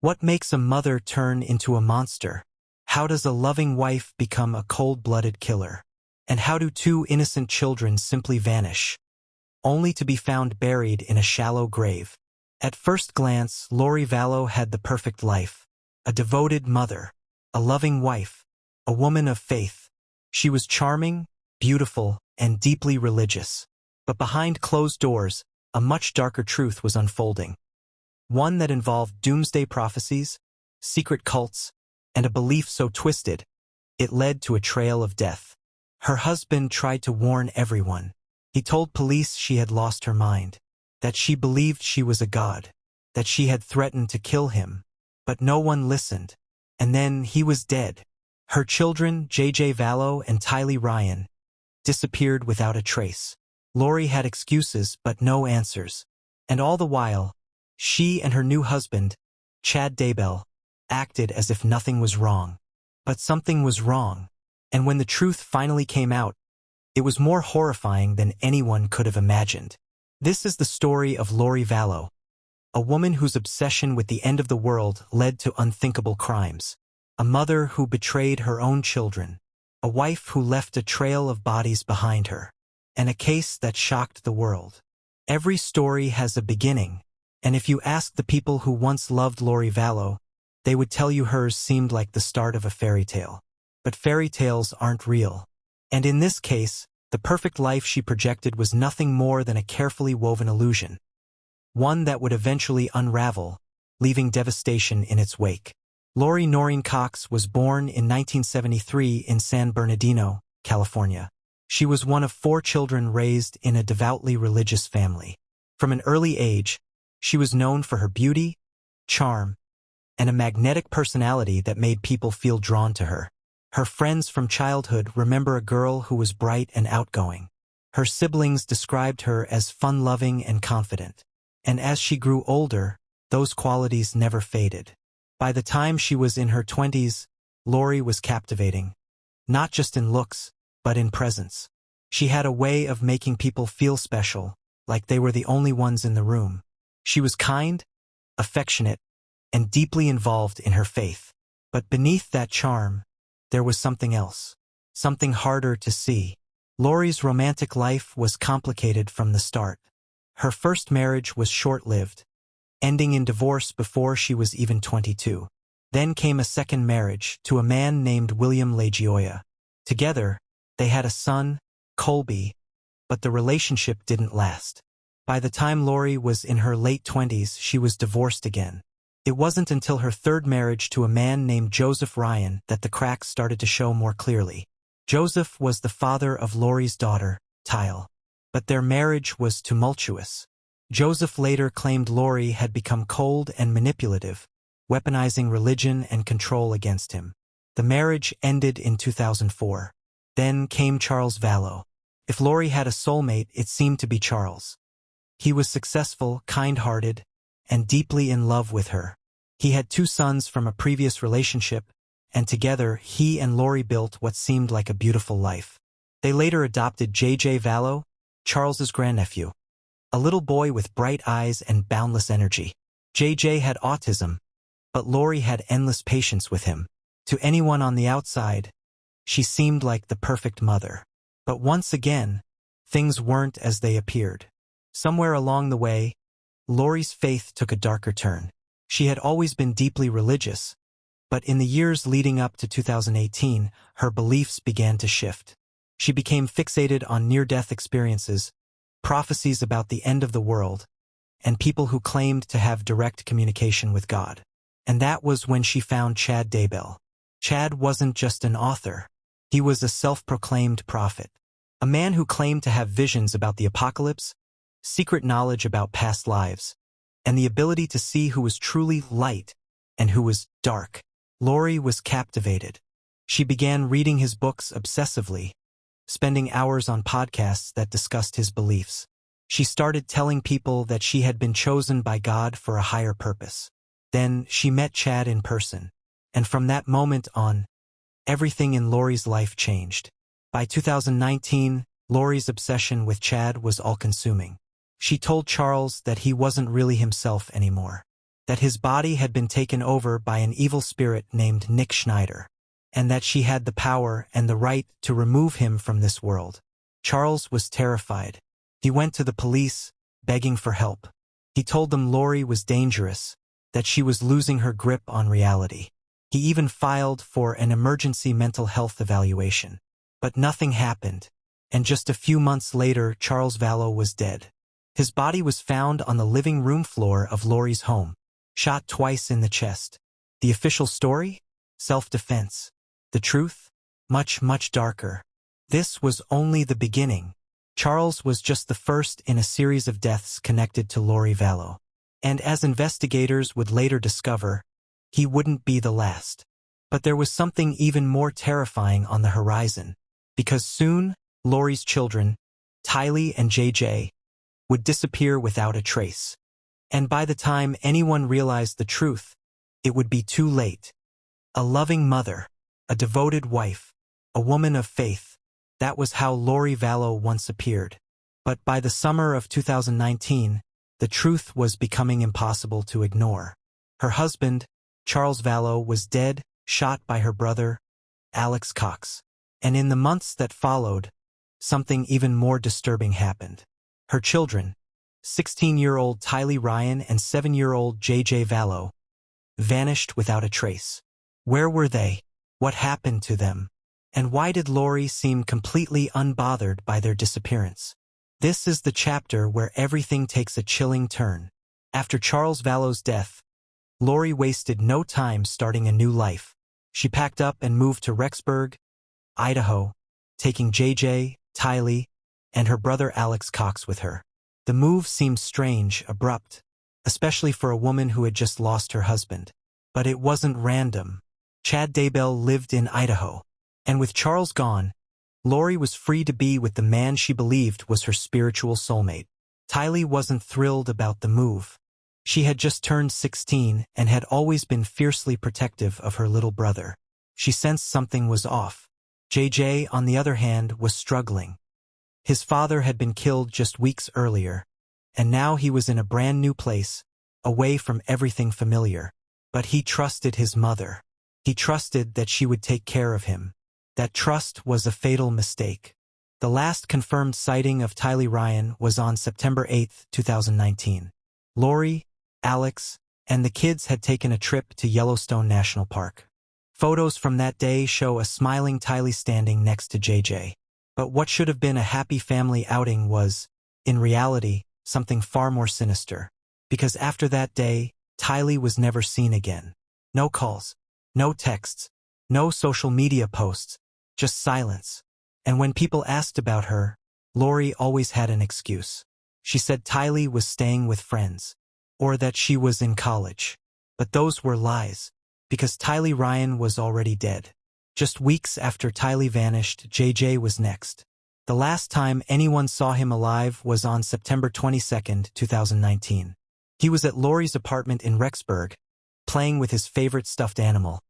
What makes a mother turn into a monster? How does a loving wife become a cold-blooded killer? And how do two innocent children simply vanish, only to be found buried in a shallow grave? At first glance, Lori Vallow had the perfect life. A devoted mother, a loving wife, a woman of faith. She was charming, beautiful, and deeply religious. But behind closed doors, a much darker truth was unfolding. One that involved doomsday prophecies, secret cults, and a belief so twisted, it led to a trail of death. Her husband tried to warn everyone. He told police she had lost her mind, that she believed she was a god, that she had threatened to kill him. But no one listened. And then he was dead. Her children, J.J. Vallow and Tylee Ryan, disappeared without a trace. Lori had excuses but no answers. And all the while, she and her new husband, Chad Daybell, acted as if nothing was wrong. But something was wrong. And when the truth finally came out, it was more horrifying than anyone could have imagined. This is the story of Lori Vallow, a woman whose obsession with the end of the world led to unthinkable crimes, a mother who betrayed her own children, a wife who left a trail of bodies behind her, and a case that shocked the world. Every story has a beginning, and if you ask the people who once loved Lori Vallow, they would tell you hers seemed like the start of a fairy tale. But fairy tales aren't real. And in this case, the perfect life she projected was nothing more than a carefully woven illusion, one that would eventually unravel, leaving devastation in its wake. Lori Noreen Cox was born in 1973 in San Bernardino, California. She was one of 4 children raised in a devoutly religious family. From an early age, she was known for her beauty, charm, and a magnetic personality that made people feel drawn to her. Her friends from childhood remember a girl who was bright and outgoing. Her siblings described her as fun-loving and confident. And as she grew older, those qualities never faded. By the time she was in her 20s, Lori was captivating, not just in looks, but in presence. She had a way of making people feel special, like they were the only ones in the room. She was kind, affectionate, and deeply involved in her faith. But beneath that charm, there was something else, something harder to see. Lori's romantic life was complicated from the start. Her first marriage was short-lived, ending in divorce before she was even 22. Then came a second marriage to a man named William LaGioia. Together, they had a son, Colby, but the relationship didn't last. By the time Lori was in her late 20s, she was divorced again. It wasn't until her third marriage to a man named Joseph Ryan that the cracks started to show more clearly. Joseph was the father of Lori's daughter, Tylee. But their marriage was tumultuous. Joseph later claimed Lori had become cold and manipulative, weaponizing religion and control against him. The marriage ended in 2004. Then came Charles Vallow. If Lori had a soulmate, it seemed to be Charles. He was successful, kind-hearted, and deeply in love with her. He had 2 sons from a previous relationship, and together he and Lori built what seemed like a beautiful life. They later adopted J.J. Vallow, Charles's grandnephew, a little boy with bright eyes and boundless energy. J.J. had autism, but Lori had endless patience with him. To anyone on the outside, she seemed like the perfect mother. But once again, things weren't as they appeared. Somewhere along the way, Lori's faith took a darker turn. She had always been deeply religious, but in the years leading up to 2018, her beliefs began to shift. She became fixated on near-death experiences, prophecies about the end of the world, and people who claimed to have direct communication with God. And that was when she found Chad Daybell. Chad wasn't just an author. He was a self-proclaimed prophet, a man who claimed to have visions about the apocalypse, secret knowledge about past lives, and the ability to see who was truly light and who was dark. Lori was captivated. She began reading his books obsessively, spending hours on podcasts that discussed his beliefs. She started telling people that she had been chosen by God for a higher purpose. Then she met Chad in person, and from that moment on, everything in Lori's life changed. By 2019, Lori's obsession with Chad was all-consuming. She told Charles that he wasn't really himself anymore, that his body had been taken over by an evil spirit named Nick Schneider, and that she had the power and the right to remove him from this world. Charles was terrified. He went to the police, begging for help. He told them Lori was dangerous, that she was losing her grip on reality. He even filed for an emergency mental health evaluation. But nothing happened, and just a few months later, Charles Vallow was dead. His body was found on the living room floor of Lori's home, shot twice in the chest. The official story? Self-defense. The truth? Much, much darker. This was only the beginning. Charles was just the first in a series of deaths connected to Lori Vallow. And as investigators would later discover, he wouldn't be the last. But there was something even more terrifying on the horizon, because soon, Lori's children, Tylee and JJ, would disappear without a trace. And by the time anyone realized the truth, it would be too late. A loving mother, a devoted wife, a woman of faith. That was how Lori Vallow once appeared. But by the summer of 2019, the truth was becoming impossible to ignore. Her husband, Charles Vallow, was dead, shot by her brother, Alex Cox. And in the months that followed, something even more disturbing happened. Her children, 16-year-old Tylee Ryan and 7-year-old JJ Vallow, vanished without a trace. Where were they? What happened to them? And why did Lori seem completely unbothered by their disappearance? This is the chapter where everything takes a chilling turn. After Charles Vallow's death, Lori wasted no time starting a new life. She packed up and moved to Rexburg, Idaho, taking JJ, Tylee, and her brother Alex Cox with her. The move seemed strange, abrupt, especially for a woman who had just lost her husband. But it wasn't random. Chad Daybell lived in Idaho. And with Charles gone, Lori was free to be with the man she believed was her spiritual soulmate. Tylee wasn't thrilled about the move. She had just turned 16 and had always been fiercely protective of her little brother. She sensed something was off. JJ, on the other hand, was struggling. His father had been killed just weeks earlier, and now he was in a brand new place, away from everything familiar. But he trusted his mother. He trusted that she would take care of him. That trust was a fatal mistake. The last confirmed sighting of Tylee Ryan was on September 8, 2019. Lori, Alex, and the kids had taken a trip to Yellowstone National Park. Photos from that day show a smiling Tylee standing next to JJ. But what should have been a happy family outing was, in reality, something far more sinister. Because after that day, Tylee was never seen again. No calls, no texts, no social media posts, just silence. And when people asked about her, Lori always had an excuse. She said Tylee was staying with friends, or that she was in college. But those were lies, because Tylee Ryan was already dead. Just weeks after Tylee vanished, JJ was next. The last time anyone saw him alive was on September 22, 2019. He was at Lori's apartment in Rexburg, playing with his favorite stuffed animal,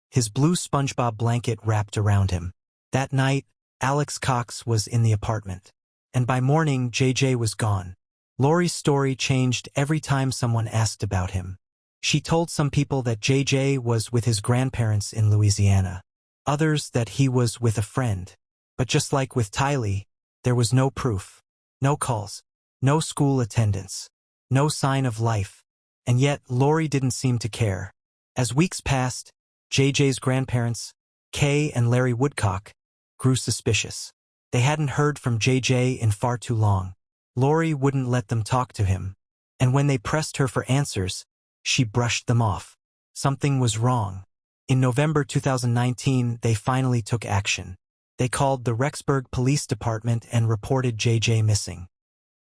his blue SpongeBob blanket wrapped around him. That night, Alex Cox was in the apartment. And by morning, JJ was gone. Lori's story changed every time someone asked about him. She told some people that JJ was with his grandparents in Louisiana. Others that he was with a friend. But just like with Tylee, there was no proof. No calls. No school attendance. No sign of life. And yet, Lori didn't seem to care. As weeks passed, JJ's grandparents, Kay and Larry Woodcock, grew suspicious. They hadn't heard from JJ in far too long. Lori wouldn't let them talk to him. And when they pressed her for answers, she brushed them off. Something was wrong. In November 2019, they finally took action. They called the Rexburg Police Department and reported JJ missing.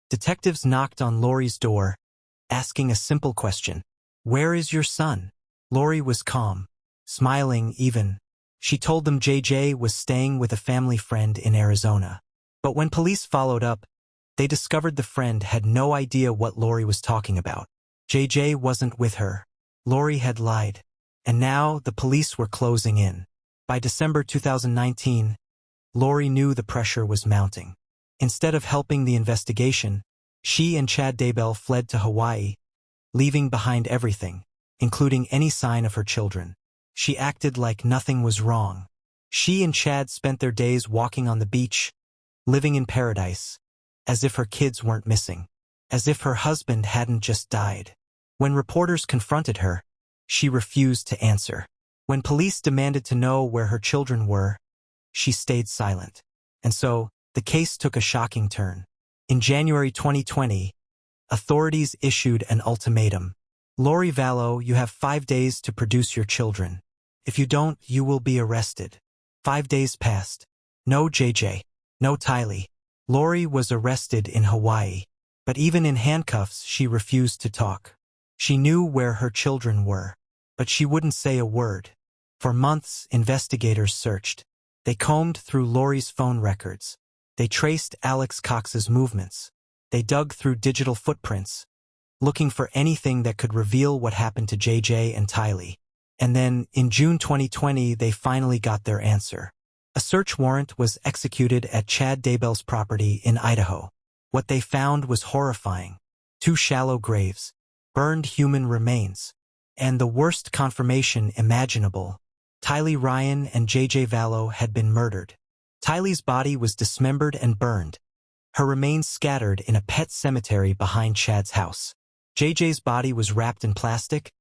Detectives knocked on Lori's door, asking a simple question. "Where is your son?" Lori was calm, smiling even. She told them JJ was staying with a family friend in Arizona. But when police followed up, they discovered the friend had no idea what Lori was talking about. JJ wasn't with her. Lori had lied. And now the police were closing in. By December 2019, Lori knew the pressure was mounting. Instead of helping the investigation, she and Chad Daybell fled to Hawaii, leaving behind everything. including any sign of her children. She acted like nothing was wrong. She and Chad spent their days walking on the beach, living in paradise, as if her kids weren't missing, as if her husband hadn't just died. When reporters confronted her, she refused to answer. When police demanded to know where her children were, she stayed silent. And so, the case took a shocking turn. In January 2020, authorities issued an ultimatum. Lori Vallow, you have 5 days to produce your children. If you don't, you will be arrested. 5 days passed. No JJ. No Tylee. Lori was arrested in Hawaii. But even in handcuffs, she refused to talk. She knew where her children were, but she wouldn't say a word. For months, investigators searched. They combed through Lori's phone records. They traced Alex Cox's movements. They dug through digital footprints, looking for anything that could reveal what happened to JJ and Tylee. And then, in June 2020, they finally got their answer. A search warrant was executed at Chad Daybell's property in Idaho. What they found was horrifying. 2 shallow graves, burned human remains, and the worst confirmation imaginable. Tylee Ryan and JJ Vallow had been murdered. Tylee's body was dismembered and burned, her remains scattered in a pet cemetery behind Chad's house. JJ's body was wrapped in plastic,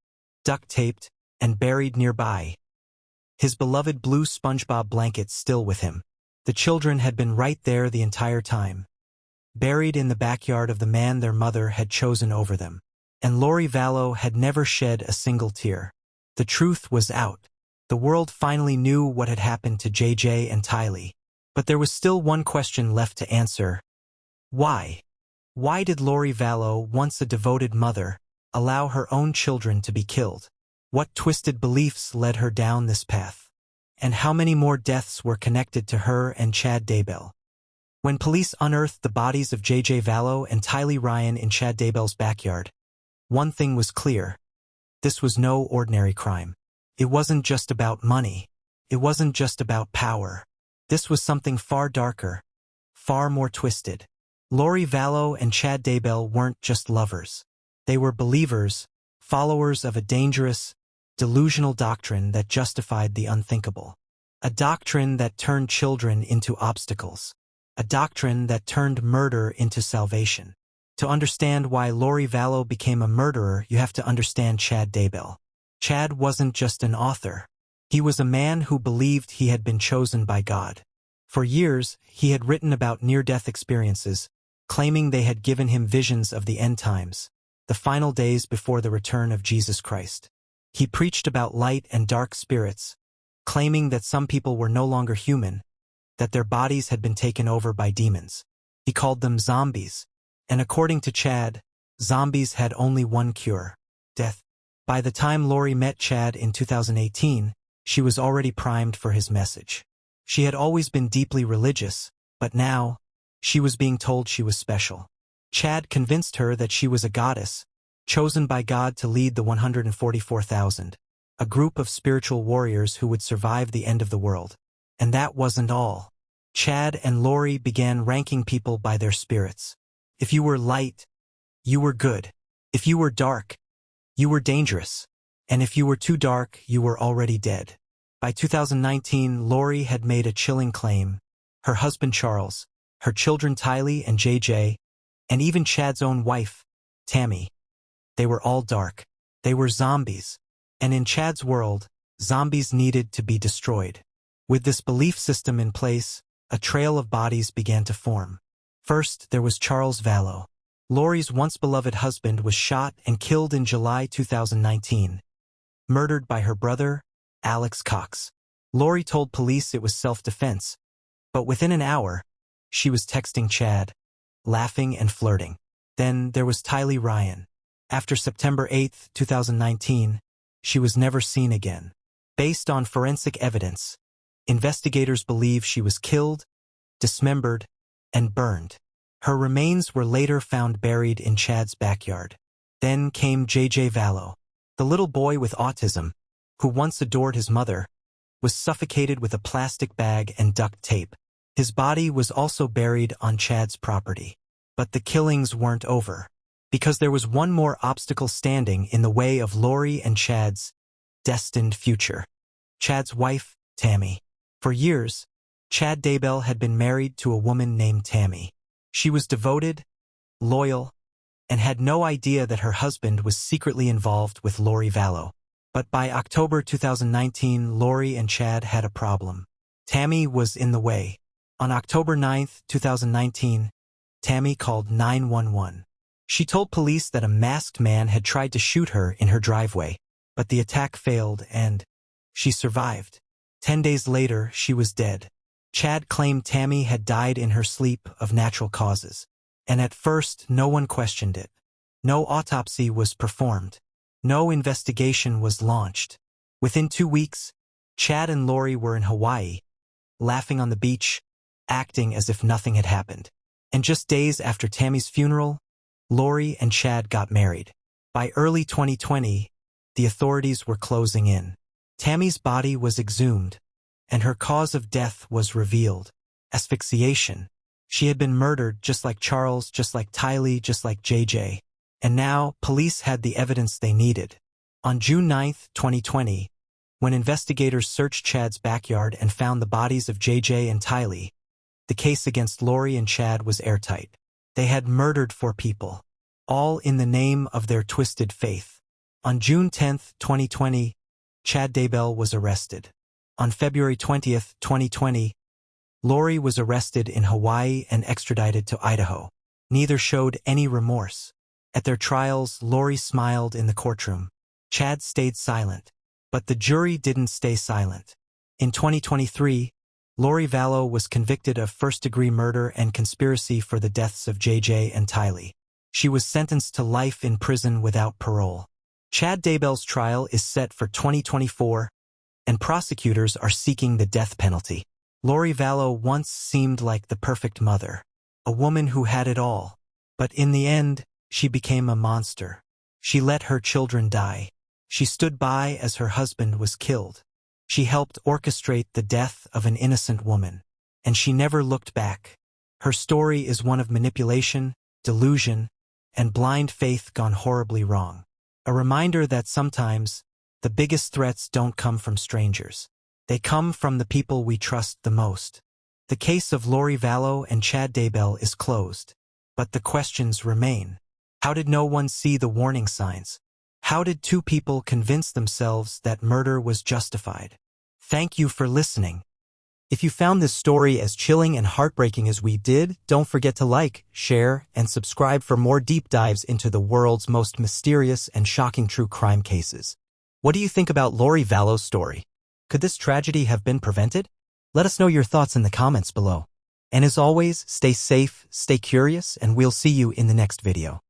duct-taped, and buried nearby, his beloved blue SpongeBob blanket still with him. The children had been right there the entire time, buried in the backyard of the man their mother had chosen over them. And Lori Vallow had never shed a single tear. The truth was out. The world finally knew what had happened to JJ and Tylee. But there was still one question left to answer. Why? Why did Lori Vallow, once a devoted mother, allow her own children to be killed? What twisted beliefs led her down this path? And how many more deaths were connected to her and Chad Daybell? When police unearthed the bodies of JJ Vallow and Tylee Ryan in Chad Daybell's backyard, one thing was clear. This was no ordinary crime. It wasn't just about money. It wasn't just about power. This was something far darker, far more twisted. Lori Vallow and Chad Daybell weren't just lovers. They were believers, followers of a dangerous, delusional doctrine that justified the unthinkable. A doctrine that turned children into obstacles. A doctrine that turned murder into salvation. To understand why Lori Vallow became a murderer, you have to understand Chad Daybell. Chad wasn't just an author. He was a man who believed he had been chosen by God. For years, he had written about near-death experiences, claiming they had given him visions of the end times, the final days before the return of Jesus Christ. He preached about light and dark spirits, claiming that some people were no longer human, that their bodies had been taken over by demons. He called them zombies, and according to Chad, zombies had only one cure: death. By the time Lori met Chad in 2018, she was already primed for his message. She had always been deeply religious, but now, she was being told she was special. Chad convinced her that she was a goddess, chosen by God to lead the 144,000, a group of spiritual warriors who would survive the end of the world. And that wasn't all. Chad and Lori began ranking people by their spirits. If you were light, you were good. If you were dark, you were dangerous. And if you were too dark, you were already dead. By 2019, Lori had made a chilling claim. Her husband Charles, her children Tylee and JJ, and even Chad's own wife, Tammy. They were all dark. They were zombies. And in Chad's world, zombies needed to be destroyed. With this belief system in place, a trail of bodies began to form. First, there was Charles Vallow. Lori's once-beloved husband was shot and killed in July 2019, murdered by her brother, Alex Cox. Lori told police it was self-defense, but within an hour, she was texting Chad, laughing and flirting. Then there was Tylee Ryan. After September 8, 2019, she was never seen again. Based on forensic evidence, investigators believe she was killed, dismembered, and burned. Her remains were later found buried in Chad's backyard. Then came JJ Vallow. The little boy with autism, who once adored his mother, was suffocated with a plastic bag and duct tape. His body was also buried on Chad's property. But the killings weren't over. because there was one more obstacle standing in the way of Lori and Chad's destined future. Chad's wife, Tammy. For years, Chad Daybell had been married to a woman named Tammy. She was devoted, loyal, and had no idea that her husband was secretly involved with Lori Vallow. But by October 2019, Lori and Chad had a problem. Tammy was in the way. On October 9, 2019, Tammy called 911. She told police that a masked man had tried to shoot her in her driveway, but the attack failed and she survived. 10 days later, she was dead. Chad claimed Tammy had died in her sleep of natural causes, and at first no one questioned it. No autopsy was performed. No investigation was launched. Within 2 weeks, Chad and Lori were in Hawaii, laughing on the beach, acting as if nothing had happened. And just days after Tammy's funeral, Lori and Chad got married. By early 2020, the authorities were closing in. Tammy's body was exhumed, and her cause of death was revealed: asphyxiation. She had been murdered just like Charles, just like Tylee, just like JJ. And now, police had the evidence they needed. On June 9, 2020, when investigators searched Chad's backyard and found the bodies of JJ and Tylee, the case against Lori and Chad was airtight. They had murdered 4 people, all in the name of their twisted faith. On June 10, 2020, Chad Daybell was arrested. On February 20, 2020, Lori was arrested in Hawaii and extradited to Idaho. Neither showed any remorse. At their trials, Lori smiled in the courtroom. Chad stayed silent. But the jury didn't stay silent. In 2023, Lori Vallow was convicted of first-degree murder and conspiracy for the deaths of JJ and Tylee. She was sentenced to life in prison without parole. Chad Daybell's trial is set for 2024, and prosecutors are seeking the death penalty. Lori Vallow once seemed like the perfect mother, a woman who had it all. But in the end, she became a monster. She let her children die. She stood by as her husband was killed. She helped orchestrate the death of an innocent woman. And she never looked back. Her story is one of manipulation, delusion, and blind faith gone horribly wrong. A reminder that sometimes, the biggest threats don't come from strangers. They come from the people we trust the most. The case of Lori Vallow and Chad Daybell is closed. But the questions remain. How did no one see the warning signs? How did 2 people convince themselves that murder was justified? Thank you for listening. If you found this story as chilling and heartbreaking as we did, don't forget to like, share, and subscribe for more deep dives into the world's most mysterious and shocking true crime cases. What do you think about Lori Vallow's story? Could this tragedy have been prevented? Let us know your thoughts in the comments below. And as always, stay safe, stay curious, and we'll see you in the next video.